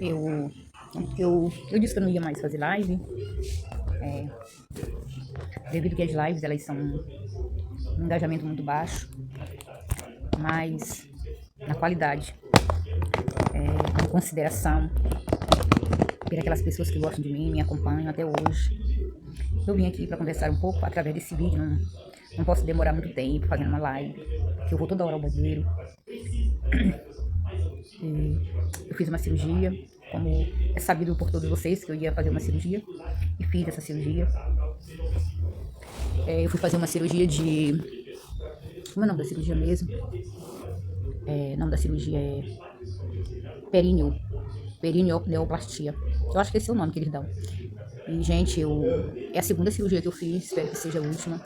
Eu, eu disse que eu não ia mais fazer live, é, devido que as lives elas são um engajamento muito baixo, mas na qualidade, em consideração por aquelas pessoas que gostam de mim, me acompanham até hoje. Eu vim aqui para conversar um pouco através desse vídeo, não posso demorar muito tempo fazendo uma live, que eu vou toda hora ao banheiro. E eu fiz uma cirurgia, como é sabido por todos vocês que eu ia fazer uma cirurgia, e fiz essa cirurgia. Eu fui fazer uma cirurgia de... Como é o nome da cirurgia mesmo? O nome da cirurgia é perineoplastia. Eu acho que esse é o nome que eles dão. E, gente, é a segunda cirurgia que eu fiz, espero que seja a última.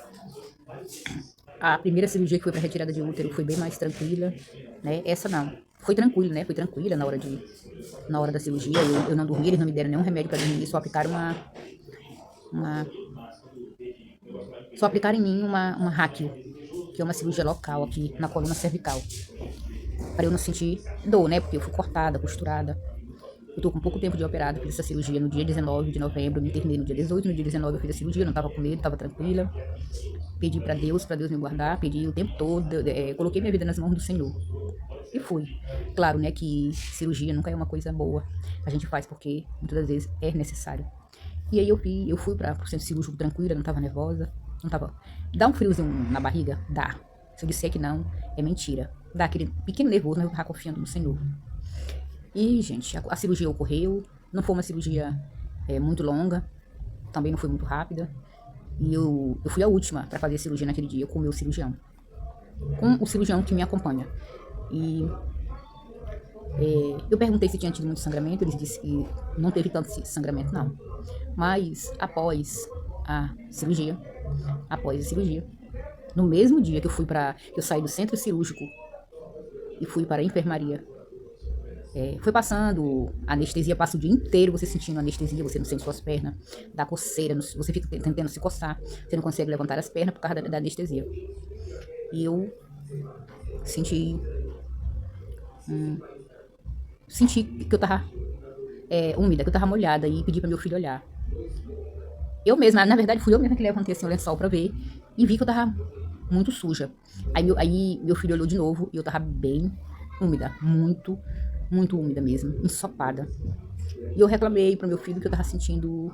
A primeira cirurgia que foi para retirada de útero foi bem mais tranquila, né? Essa não. Foi tranquila, né? Foi tranquila na hora da cirurgia. Eu não dormi, eles não me deram nenhum remédio para dormir, só aplicaram só aplicaram em mim uma ráquio, que é uma cirurgia local aqui na coluna cervical. Para eu não sentir dor, né? Porque eu fui cortada, costurada. Eu tô com pouco tempo de operado, fiz essa cirurgia no dia 19 de novembro, me internei no dia 18, no dia 19 eu fiz a cirurgia, não tava com medo, tava tranquila. Pedi para Deus me guardar, pedi o tempo todo, coloquei minha vida nas mãos do Senhor. E fui. Claro, né, que cirurgia nunca é uma coisa boa. A gente faz porque muitas das vezes é necessário. E aí eu fui para o centro cirúrgico tranquila, não tava nervosa, não tava... Dá um friozinho na barriga? Dá. Se eu disser que não, é mentira. Dá aquele pequeno nervoso, mas eu tava confiando no Senhor. E, gente, a cirurgia ocorreu, não foi uma cirurgia muito longa, também não foi muito rápida. E eu fui a última para fazer a cirurgia naquele dia com o meu cirurgião. Com o cirurgião que me acompanha. E eu perguntei se tinha tido muito sangramento, eles disseram que não teve tanto sangramento, não. Mas após a cirurgia, no mesmo dia que eu saí do centro cirúrgico e fui para a enfermaria, foi passando, a anestesia passa o dia inteiro você sentindo anestesia, você não sente suas pernas, dá coceira, você fica tentando se coçar, você não consegue levantar as pernas por causa da anestesia. E eu senti que eu tava úmida, que eu tava molhada e pedi para meu filho olhar. Eu mesma, na verdade fui eu mesma que levantei assim o lençol para ver e vi que eu tava muito suja. Aí meu filho olhou de novo e eu tava bem úmida, muito úmida mesmo, ensopada. E eu reclamei pro meu filho que eu tava sentindo,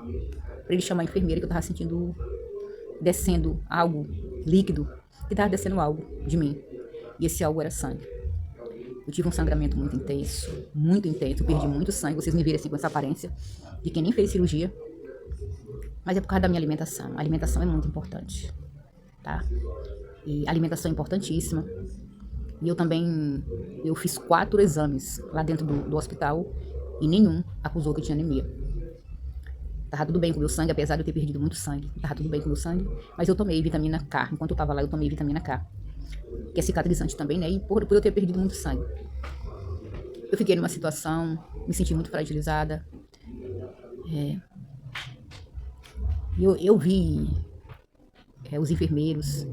pra ele chamar a enfermeira, que eu tava sentindo descendo algo líquido, que tava descendo algo de mim. E esse algo era sangue. Eu tive um sangramento muito intenso, eu perdi muito sangue, vocês me viram assim com essa aparência de quem nem fez cirurgia. Mas é por causa da minha alimentação. A alimentação é muito importante, tá? E a alimentação é importantíssima. E eu fiz 4 exames lá dentro do hospital e nenhum acusou que eu tinha anemia. Tava tudo bem com o meu sangue, apesar de eu ter perdido muito sangue. Tava tudo bem com o meu sangue, mas eu tomei vitamina K. Enquanto eu tava lá, eu tomei vitamina K, que é cicatrizante também, né? E por eu ter perdido muito sangue. Eu fiquei numa situação, me senti muito fragilizada. Eu vi os enfermeiros.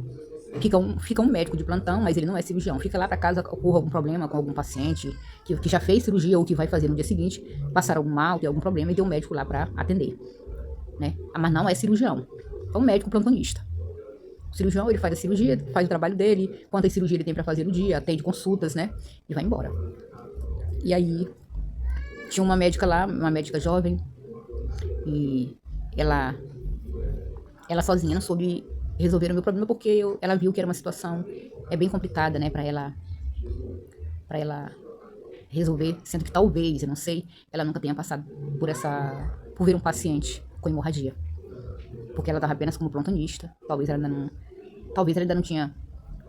Fica um médico de plantão, mas ele não é cirurgião. Fica lá para casa, ocorra algum problema com algum paciente que já fez cirurgia ou que vai fazer no dia seguinte, passar algum mal, ter algum problema, e tem um médico lá para atender, né? Mas não é cirurgião, é um médico plantonista. O cirurgião, ele faz a cirurgia, faz o trabalho dele, quantas cirurgias ele tem para fazer no dia, atende consultas, né? E vai embora. E aí, tinha uma médica lá, uma médica jovem, e ela sozinha não soube resolver o meu problema, porque ela viu que era uma situação bem complicada, né, para ela resolver, sendo que talvez, eu não sei, ela nunca tenha passado por ver um paciente com hemorragia, porque ela estava apenas como plantonista, talvez ela ainda não tinha,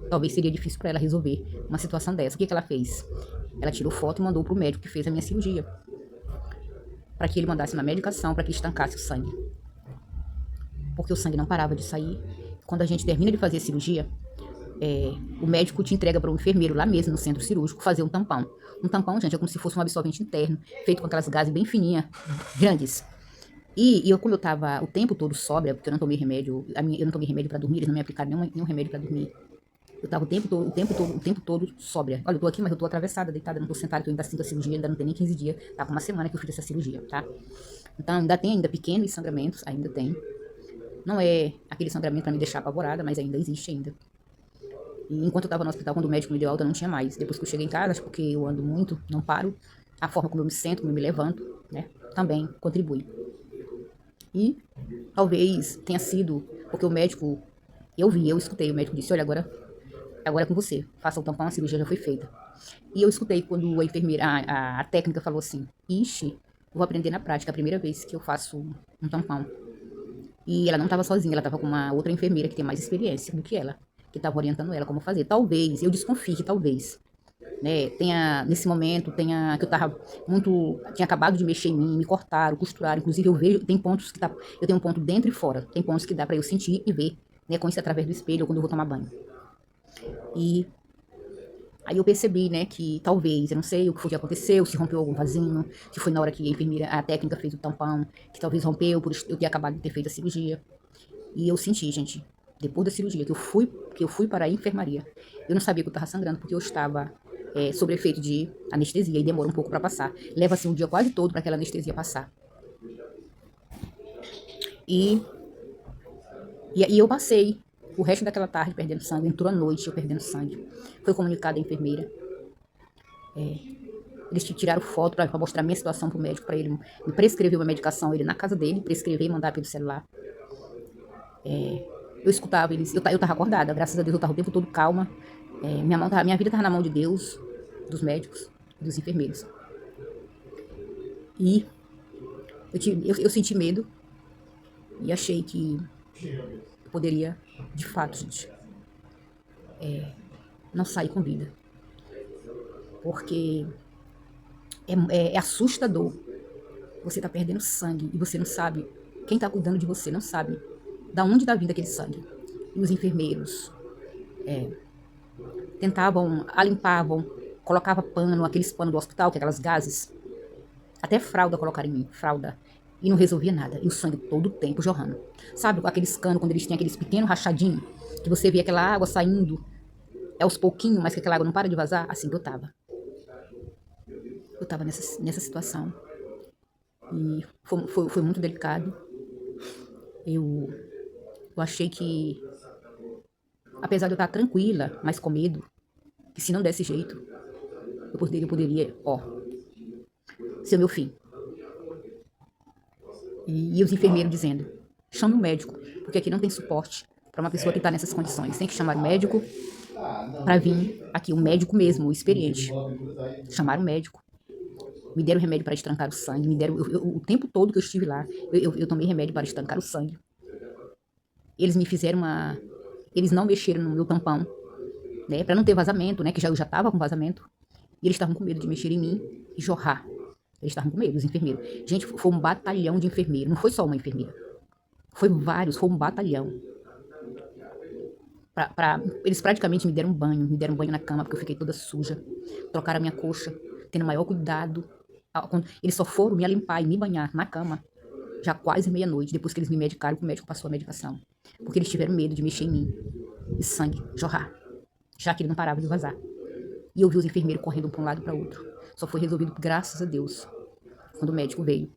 talvez seria difícil para ela resolver uma situação dessa. O que ela fez? Ela tirou foto e mandou pro médico que fez a minha cirurgia, para que ele mandasse uma medicação para que estancasse o sangue, porque o sangue não parava de sair. Quando a gente termina de fazer a cirurgia, o médico te entrega para um enfermeiro lá mesmo no centro cirúrgico fazer um tampão. Um tampão, gente, é como se fosse um absorvente interno, feito com aquelas gases bem fininhas, grandes. E como eu tava o tempo todo sóbria, porque eu não tomei remédio, eu não tomei remédio para dormir, eles não me aplicaram nenhum remédio para dormir. Eu tava o tempo todo sóbria. Olha, eu tô aqui, mas eu tô atravessada, deitada, não tô sentada, que eu ainda sinto a cirurgia, ainda não tem nem 15 dias. Tá com uma semana que eu fiz essa cirurgia, tá? Então, ainda tem ainda pequenos sangramentos, ainda tem. Não é aquele sangramento pra me deixar apavorada, mas ainda existe ainda. E enquanto eu tava no hospital, quando o médico me deu alta, não tinha mais. Depois que eu cheguei em casa, acho porque eu ando muito, não paro, a forma como eu me sento, como eu me levanto, né? Também contribui. E talvez tenha sido porque o médico, eu escutei, o médico disse, olha, agora é com você, faça o tampão, a cirurgia já foi feita. E eu escutei quando a enfermeira, a técnica falou assim, ixi, vou aprender na prática, a primeira vez que eu faço um tampão. E ela não estava sozinha, ela estava com uma outra enfermeira que tem mais experiência do que ela, que estava orientando ela como fazer. Talvez, eu desconfio que talvez, né, tenha, nesse momento, tenha, que eu tava muito, tinha acabado de mexer em mim, me cortaram, costuraram, inclusive eu vejo, tem pontos que tá, eu tenho um ponto dentro e fora, tem pontos que dá para eu sentir e ver, né, com isso através do espelho ou quando eu vou tomar banho. E aí eu percebi, né, que talvez, eu não sei o que foi que aconteceu, se rompeu algum vasinho, se foi na hora que a enfermeira, a técnica fez o tampão, que talvez rompeu por eu ter acabado de ter feito a cirurgia. E eu senti, gente, depois da cirurgia, que eu fui para a enfermaria, eu não sabia que eu estava sangrando, porque eu estava sob efeito de anestesia e demora um pouco para passar. Leva assim um dia quase todo para aquela anestesia passar. E, e eu passei o resto daquela tarde perdendo sangue, entrou a noite eu perdendo sangue. Foi comunicado à enfermeira. Eles tiraram foto para mostrar a minha situação pro médico, para ele me prescrever uma medicação, ele na casa dele, prescrever e mandar pelo celular. Eu escutava eles, eu tava acordada, graças a Deus eu tava o tempo todo calma. Minha vida tava na mão de Deus, dos médicos, dos enfermeiros. E eu senti medo e achei que eu poderia, de fato, gente, não sair com vida. Porque é assustador. Você tá perdendo sangue e você não sabe, quem tá cuidando de você não sabe da onde tá vindo aquele sangue. E os enfermeiros tentavam, limpavam, colocava pano, aqueles panos do hospital, que é aquelas gases, até fralda colocaram em mim, fralda. E não resolvia nada. E o sangue todo o tempo jorrando. Sabe aqueles canos, quando eles têm aqueles pequenos rachadinhos, que você vê aquela água saindo, aos pouquinhos, mas que aquela água não para de vazar? Assim que eu tava. Eu tava nessa situação. E foi muito delicado. Eu, eu achei que, apesar de eu estar tranquila, mas com medo, que se não desse jeito, eu poderia, ó, ser o meu fim. E os enfermeiros dizendo, chame o médico, porque aqui não tem suporte para uma pessoa que está nessas condições. Tem que chamar o médico para vir aqui, um médico mesmo, o experiente. Chamaram o médico, me deram remédio para estancar o sangue, me deram, o tempo todo que eu estive lá, eu tomei remédio para estancar o sangue. Eles me fizeram eles não mexeram no meu tampão, né, para não ter vazamento, né, que eu já estava com vazamento. E eles estavam com medo de mexer em mim e jorrar. Eles estavam com medo, os enfermeiros. Gente, foi um batalhão de enfermeiros. Não foi só uma enfermeira. Foi vários, foi um batalhão. Eles praticamente me deram banho na cama, porque eu fiquei toda suja. Trocaram a minha coxa, tendo maior cuidado. Eles só foram me limpar e me banhar na cama, já quase meia-noite, depois que eles me medicaram, que o médico passou a medicação. Porque eles tiveram medo de mexer em mim e sangue jorrar, já que ele não parava de vazar. E eu vi os enfermeiros correndo para um lado e para outro. Só foi resolvido, graças a Deus, quando o médico veio.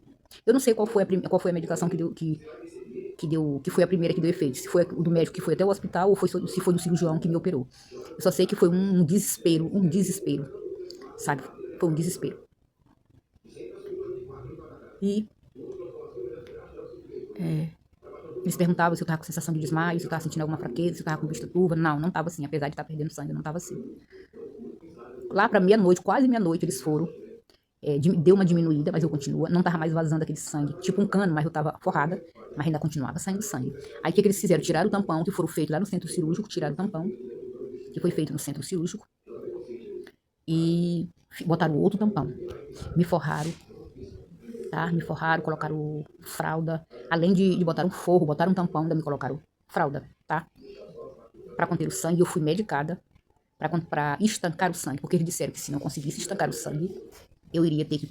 Eu não sei qual foi a medicação que foi a primeira que deu efeito. Se foi do médico que foi até o hospital ou se foi do cirurgião que me operou. Eu só sei que foi um desespero, sabe? Foi um desespero. E eles perguntavam se eu tava com sensação de desmaio, se eu tava sentindo alguma fraqueza, se eu tava com vista turva. Não tava assim, apesar de estar perdendo sangue, não tava assim. Lá pra meia-noite, quase meia-noite, eles foram. Deu uma diminuída, mas eu continuo. Não tava mais vazando aquele sangue, tipo um cano, mas eu tava forrada, mas ainda continuava saindo sangue. Aí o que eles fizeram? Tiraram o tampão, que foram feito lá no centro cirúrgico, tiraram o tampão, que foi feito no centro cirúrgico, e botaram outro tampão. Me forraram, tá? Me forraram, colocaram fralda, além de botar um forro, botaram um tampão, ainda me colocaram fralda, tá? Pra conter o sangue, eu fui medicada pra estancar o sangue, porque eles disseram que se não conseguisse estancar o sangue, eu ia ter que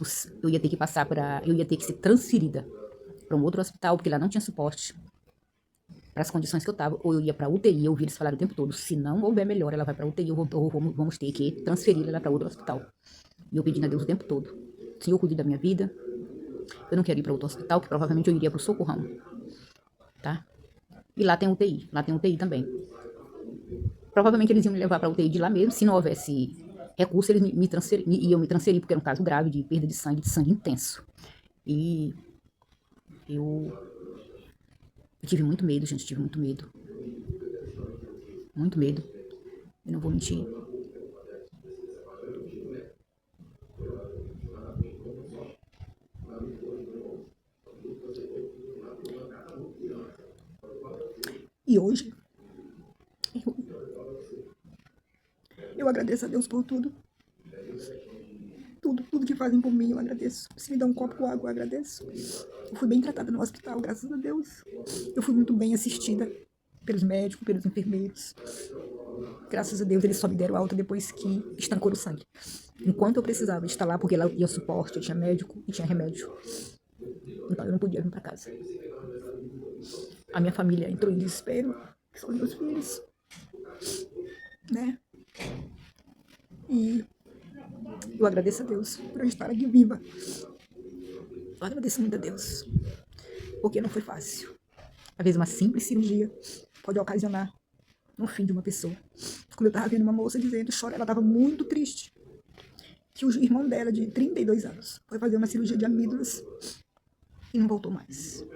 ser transferida para um outro hospital, porque lá não tinha suporte. para as condições que eu tava, ou eu ia para UTI, eu ouvi eles falar o tempo todo, se não houver melhor, ela vai para UTI, ou vamos ter que transferir ela para outro hospital. E eu pedindo a Deus o tempo todo, Senhor, cuide da minha vida, eu não quero ir para outro hospital, que provavelmente eu iria para o Socorrão, tá? E lá tem UTI também. Provavelmente eles iam me levar para UTI de lá mesmo, se não houvesse recurso, eles iam me transferir, porque era um caso grave de perda de sangue intenso. E eu tive muito medo, gente, tive muito medo. Muito medo. Eu não vou mentir. E hoje, eu agradeço a Deus por tudo. Tudo que fazem por mim, eu agradeço. Se me dá um copo com água, eu agradeço. Eu fui bem tratada no hospital, graças a Deus. Eu fui muito bem assistida pelos médicos, pelos enfermeiros. Graças a Deus, eles só me deram alta depois que estancou o sangue. Enquanto eu precisava de estar lá, porque lá ia suporte, eu tinha médico e tinha remédio. Então eu não podia vir para casa. A minha família entrou em desespero, que são os meus filhos, né? E eu agradeço a Deus por eu estar aqui viva. Eu agradeço muito a Deus, porque não foi fácil. Às vezes uma simples cirurgia pode ocasionar no fim de uma pessoa. Como eu estava vendo uma moça dizendo, chora, ela estava muito triste, que o irmão dela, de 32 anos, foi fazer uma cirurgia de amígdalas e não voltou mais.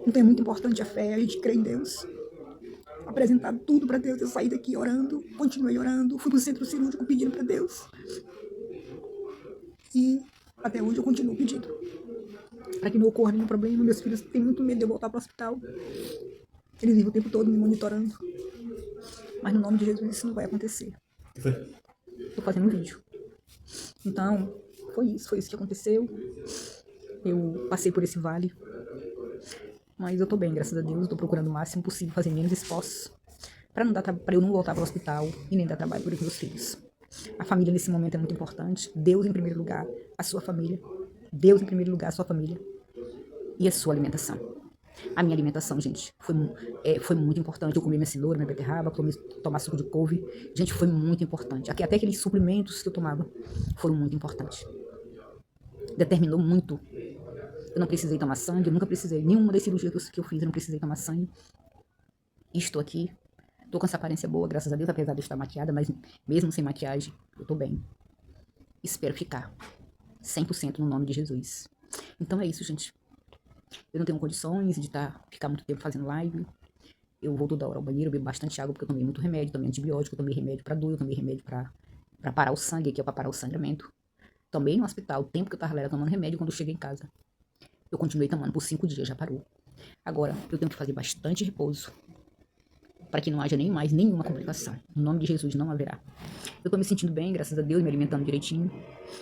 Então é muito importante a fé, a gente crer em Deus, apresentar tudo para Deus. Eu saí daqui orando, continuei orando, fui pro centro cirúrgico pedindo para Deus. E até hoje eu continuo pedindo para que não ocorra nenhum problema. Meus filhos têm muito medo de eu voltar para o hospital. Eles vivem o tempo todo me monitorando. Mas no nome de Jesus isso não vai acontecer. Estou fazendo um vídeo. Então, foi isso que aconteceu. Eu passei por esse vale. Mas eu tô bem, graças a Deus. Estou procurando o máximo possível, fazer menos esforços para eu não voltar para o hospital e nem dar trabalho para os meus filhos. A família nesse momento é muito importante. Deus em primeiro lugar, a sua família. Deus em primeiro lugar, a sua família. E a sua alimentação. A minha alimentação, gente, foi muito importante. Eu comi minha cenoura, minha beterraba, tomar suco de couve. Gente, foi muito importante. Até aqueles suplementos que eu tomava foram muito importantes. Determinou muito. Eu não precisei tomar sangue, eu nunca precisei. Nenhuma das cirurgias que eu fiz, eu não precisei tomar sangue. E estou aqui. Estou com essa aparência boa, graças a Deus, apesar de eu estar maquiada, mas mesmo sem maquiagem, eu estou bem. Espero ficar 100% no nome de Jesus. Então é isso, gente. Eu não tenho condições de ficar muito tempo fazendo live. Eu vou toda hora ao banheiro, eu bebo bastante água, porque eu tomei muito remédio, tomei antibiótico, tomei remédio para dor, eu tomei remédio para parar o sangue, que é para parar o sangramento. Tomei no hospital, o tempo que eu tava lá tomando remédio, quando eu cheguei em casa. Eu continuei tomando por 5 dias, já parou. Agora, eu tenho que fazer bastante repouso, para que não haja nem mais nenhuma complicação. Em nome de Jesus não haverá. Eu tô me sentindo bem, graças a Deus, me alimentando direitinho.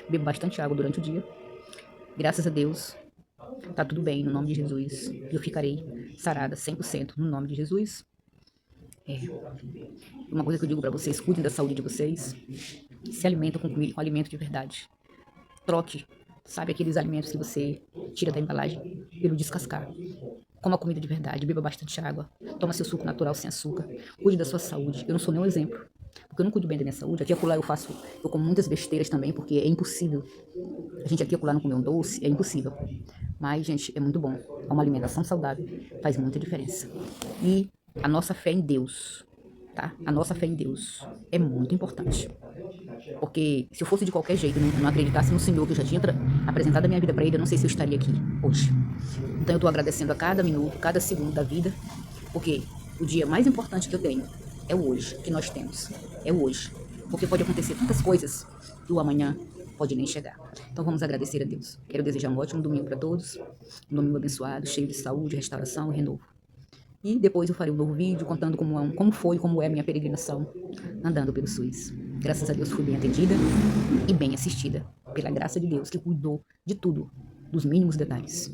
Bebo bastante água durante o dia. Graças a Deus, tá tudo bem, no nome de Jesus. Eu ficarei sarada 100% no nome de Jesus. Uma coisa que eu digo para vocês, cuidem da saúde de vocês. Se alimentam com alimento de verdade. Troque, sabe, aqueles alimentos que você tira da embalagem pelo descascar. Coma comida de verdade, beba bastante água, toma seu suco natural sem açúcar, cuide da sua saúde. Eu não sou nenhum exemplo, porque eu não cuido bem da minha saúde. Aqui e acolá eu como muitas besteiras também, porque é impossível. A gente aqui e acolá não comer um doce, é impossível. Mas, gente, é muito bom. É uma alimentação saudável, faz muita diferença. E a nossa fé em Deus, tá? A nossa fé em Deus é muito importante. Porque se eu fosse de qualquer jeito, não acreditasse no Senhor, que eu já tinha apresentado a minha vida para Ele, eu não sei se eu estaria aqui hoje. Então eu estou agradecendo a cada minuto, cada segundo da vida, porque o dia mais importante que eu tenho é o hoje, que nós temos. É o hoje. Porque pode acontecer tantas coisas e o amanhã pode nem chegar. Então vamos agradecer a Deus. Quero desejar um ótimo domingo para todos, um domingo abençoado, cheio de saúde, restauração e renovo. E depois eu farei um novo vídeo contando como foi e como é a minha peregrinação andando pelo SUS. Graças a Deus fui bem atendida e bem assistida, pela graça de Deus que cuidou de tudo, dos mínimos detalhes.